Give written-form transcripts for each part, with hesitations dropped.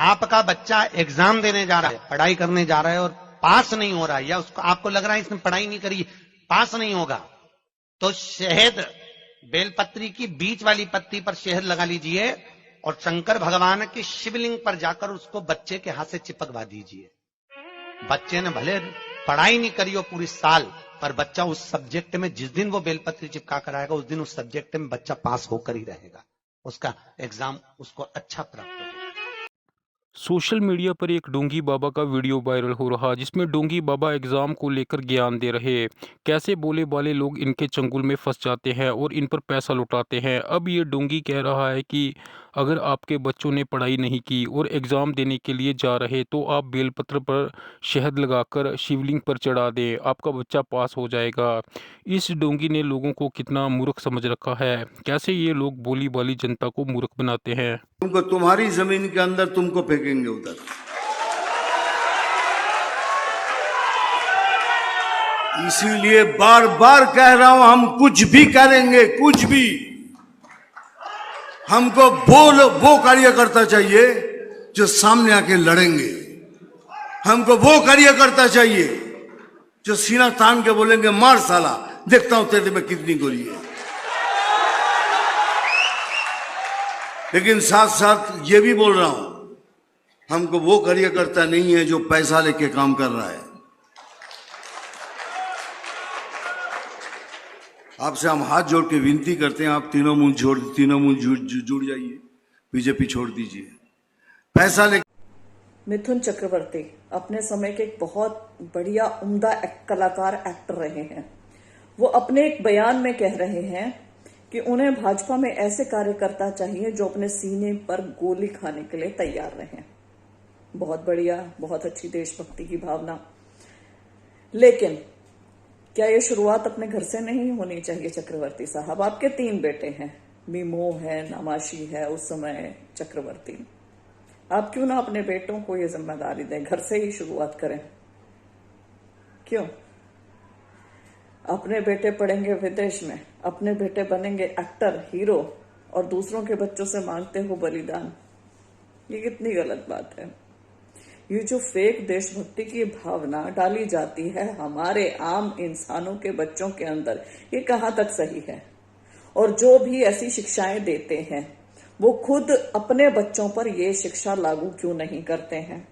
आपका बच्चा एग्जाम देने जा रहा है, पढ़ाई करने जा रहा है और पास नहीं हो रहा है, या उसको आपको लग रहा है इसने पढ़ाई नहीं करी, पास नहीं होगा, तो शहद, बेलपत्री की बीच वाली पत्ती पर शहद लगा लीजिए और शंकर भगवान के शिवलिंग पर जाकर उसको बच्चे के हाथ से चिपकवा दीजिए। बच्चे ने भले पढ़ाई नहीं करी हो पूरी साल, पर बच्चा उस सब्जेक्ट में जिस दिन वो बेलपत्री चिपका कर आएगा, उस दिन उस सब्जेक्ट में बच्चा पास होकर ही रहेगा, उसका एग्जाम उसको अच्छा प्राप्त होगा। सोशल मीडिया पर एक डोंगी बाबा का वीडियो वायरल हो रहा, जिसमें डोंगी बाबा एग्जाम को लेकर ज्ञान दे रहे। कैसे बोले वाले लोग इनके चंगुल में फंस जाते हैं और इन पर पैसा लुटाते हैं। अब ये डोंगी कह रहा है कि अगर आपके बच्चों ने पढ़ाई नहीं की और एग्ज़ाम देने के लिए जा रहे, तो आप बेलपत्र पर शहद लगाकर शिवलिंग पर चढ़ा दें, आपका बच्चा पास हो जाएगा। इस डोंगी ने लोगों को कितना मूर्ख समझ रखा है। कैसे ये लोग भोली भाली जनता को मूर्ख बनाते हैं। तुमको तुम्हारी जमीन के अंदर तुमको फेंकेंगे उधर। इसीलिए बार बार कह रहा हूं, हम कुछ भी करेंगे, कुछ भी। हमको वो कार्यकर्ता चाहिए जो सामने आके लड़ेंगे। हमको वो कार्यकर्ता चाहिए जो सीना तान के बोलेंगे, मार साला, देखता हूं तेरे में कितनी गोली है। लेकिन साथ साथ ये भी बोल रहा हूं, हमको वो कार्यकर्ता नहीं है जो पैसा लेके काम कर रहा है। आपसे हम हाथ जोड़ के विनती करते हैं, आप तीनों मुंह जुड़ जाइए, बीजेपी छोड़ दीजिए। पैसा ले मिथुन चक्रवर्ती अपने समय के एक बहुत बढ़िया उम्दा कलाकार एक्टर रहे हैं। वो अपने एक बयान में कह रहे हैं कि उन्हें भाजपा में ऐसे कार्यकर्ता चाहिए जो अपने सीने पर गोली खाने के लिए तैयार रहें। बहुत बढ़िया, बहुत अच्छी देशभक्ति की भावना। लेकिन क्या ये शुरुआत अपने घर से नहीं होनी चाहिए? चक्रवर्ती साहब, आपके 3 बेटे हैं, मीमो है, नामाशी है, उस समय चक्रवर्ती। आप क्यों ना अपने बेटों को ये जिम्मेदारी दें, घर से ही शुरुआत करें? क्यों? अपने बेटे पढ़ेंगे विदेश में, अपने बेटे बनेंगे एक्टर, हीरो, और दूसरों के बच्चों से मांगते हो बलिदान। ये कितनी गलत बात है। ये जो फेक देशभक्ति की भावना डाली जाती है हमारे आम इंसानों के बच्चों के अंदर, ये कहां तक सही है? और जो भी ऐसी शिक्षाएं देते हैं वो खुद अपने बच्चों पर ये शिक्षा लागू क्यों नहीं करते हैं?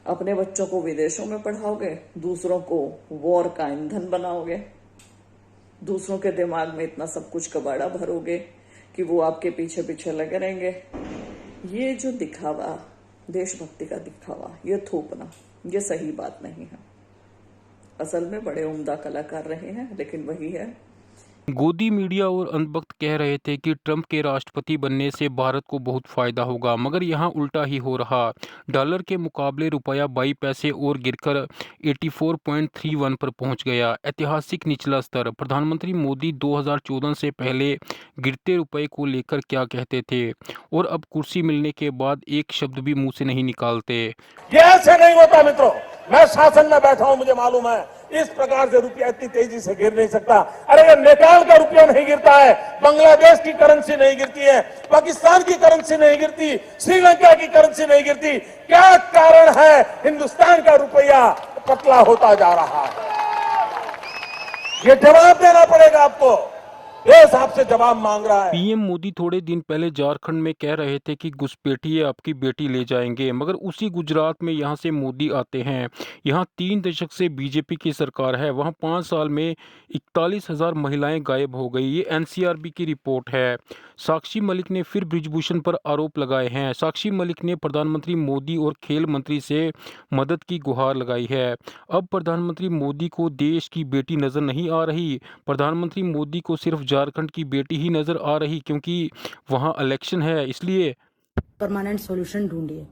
अपने बच्चों को विदेशों में पढ़ाओगे, दूसरों को वॉर का ईंधन बनाओगे, दूसरों के दिमाग में इतना सब कुछ कबाड़ा भरोगे कि वो आपके पीछे पीछे लगे रहेंगे। ये जो दिखावा, देशभक्ति का दिखावा, ये थोपना, ये सही बात नहीं है। असल में बड़े उम्दा कलाकार रहे हैं, लेकिन वही है। गोदी मीडिया और अंधभक्त कह रहे थे कि ट्रंप के राष्ट्रपति बनने से भारत को बहुत फायदा होगा, मगर यहाँ उल्टा ही हो रहा। डॉलर के मुकाबले रुपया 22 पैसे और गिरकर 84.31 पर पहुंच गया, ऐतिहासिक निचला स्तर। प्रधानमंत्री मोदी 2014 से पहले गिरते रुपये को लेकर क्या कहते थे, और अब कुर्सी मिलने के बाद एक शब्द भी मुंह से नहीं निकालते। ये ऐसे नहीं होता मित्रों, मैं शासन में बैठा हूं, मुझे मालूम है इस प्रकार से रुपया इतनी तेजी से गिर नहीं सकता। अरे ये नेपाल का रुपया नहीं गिरता है, बांग्लादेश की करेंसी नहीं गिरती है, पाकिस्तान की करेंसी नहीं गिरती, श्रीलंका की करेंसी नहीं गिरती। क्या कारण है हिंदुस्तान का रुपया पतला होता जा रहा है? ये जवाब देना पड़ेगा आपको, देश आपसे जवाब मांग रहा है। पीएम मोदी थोड़े दिन पहले झारखंड में कह रहे थे कि घुसपैठिए आपकी बेटी ले जाएंगे, मगर उसी गुजरात में यहां से मोदी आते हैं। यहां 3 दशक से बीजेपी की सरकार है, वहां 5 साल में 41,000 महिलाएं गायब हो गई। ये एनसीआरबी की रिपोर्ट है। साक्षी मलिक ने फिर ब्रिजभूषण पर आरोप लगाए हैं। साक्षी मलिक ने प्रधानमंत्री मोदी और खेल मंत्री से मदद की गुहार लगाई है। अब प्रधानमंत्री मोदी को देश की बेटी नजर नहीं आ रही, प्रधानमंत्री मोदी को सिर्फ झारखंड की बेटी ही नजर आ रही, क्योंकि वहां इलेक्शन है, इसलिए परमानेंट सॉल्यूशन ढूंढिए।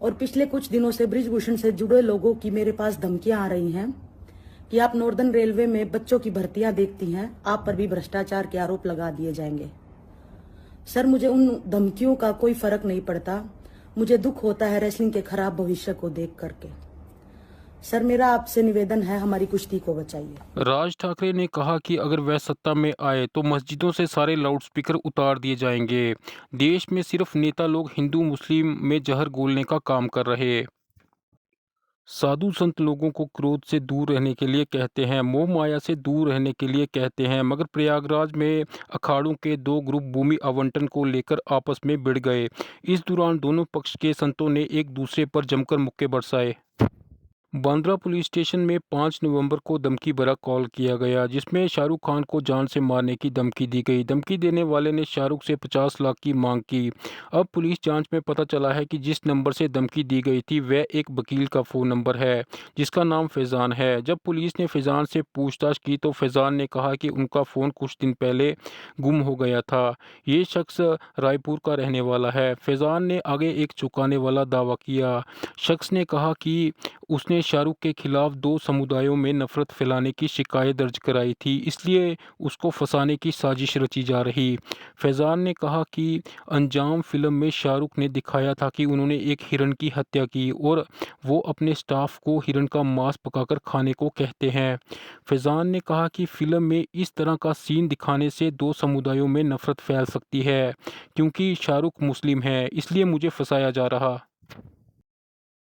और पिछले कुछ दिनों से ब्रिजभूषण से जुड़े लोगों की मेरे पास धमकियां आ रही हैं कि आप नॉर्दर्न रेलवे में बच्चों की भर्तियां देखती हैं, आप पर भी भ्रष्टाचार के आरोप लगा दिए जाएंगे। सर, मुझे उन धमकियों का कोई फर्क नहीं पड़ता। मुझे दुख होता है रेसलिंग के खराब भविष्य को देख करके। सर मेरा आपसे निवेदन है, हमारी कुश्ती को बचाइए। राज ठाकरे ने कहा कि अगर वह सत्ता में आए तो मस्जिदों से सारे लाउडस्पीकर उतार दिए जाएंगे। देश में सिर्फ नेता लोग हिंदू मुस्लिम में जहर घोलने का काम कर रहे। साधु संत लोगों को क्रोध से दूर रहने के लिए कहते हैं, मोह माया से दूर रहने के लिए कहते हैं, मगर प्रयागराज में अखाड़ों के दो ग्रुप भूमि आवंटन को लेकर आपस में भिड़ गए। इस दौरान दोनों पक्ष के संतों ने एक दूसरे पर जमकर मुक्के बरसाए। बांद्रा पुलिस स्टेशन में 5 नवंबर को धमकी भरा कॉल किया गया, जिसमें शाहरुख खान को जान से मारने की धमकी दी गई। धमकी देने वाले ने शाहरुख से 50 लाख की मांग की। अब पुलिस जांच में पता चला है कि जिस नंबर से धमकी दी गई थी वह एक वकील का फ़ोन नंबर है, जिसका नाम फैज़ान है। जब पुलिस ने फैज़ान से पूछताछ की तो फैज़ान ने कहा कि उनका फ़ोन कुछ दिन पहले गुम हो गया था। ये शख्स रायपुर का रहने वाला है। फैज़ान ने आगे एक चौंकाने वाला दावा किया। शख्स ने कहा कि उसने शाहरुख के खिलाफ 2 समुदायों में नफरत फैलाने की शिकायत दर्ज कराई थी, इसलिए उसको फंसाने की साजिश रची जा रही। फैज़ान ने कहा कि अंजाम फिल्म में शाहरुख ने दिखाया था कि उन्होंने एक हिरण की हत्या की और वो अपने स्टाफ को हिरण का मांस पकाकर खाने को कहते हैं। फैज़ान ने कहा कि फिल्म में इस तरह का सीन दिखाने से 2 समुदायों में नफरत फैल सकती है। क्योंकि शाहरुख मुस्लिम है, इसलिए मुझे फंसाया जा रहा।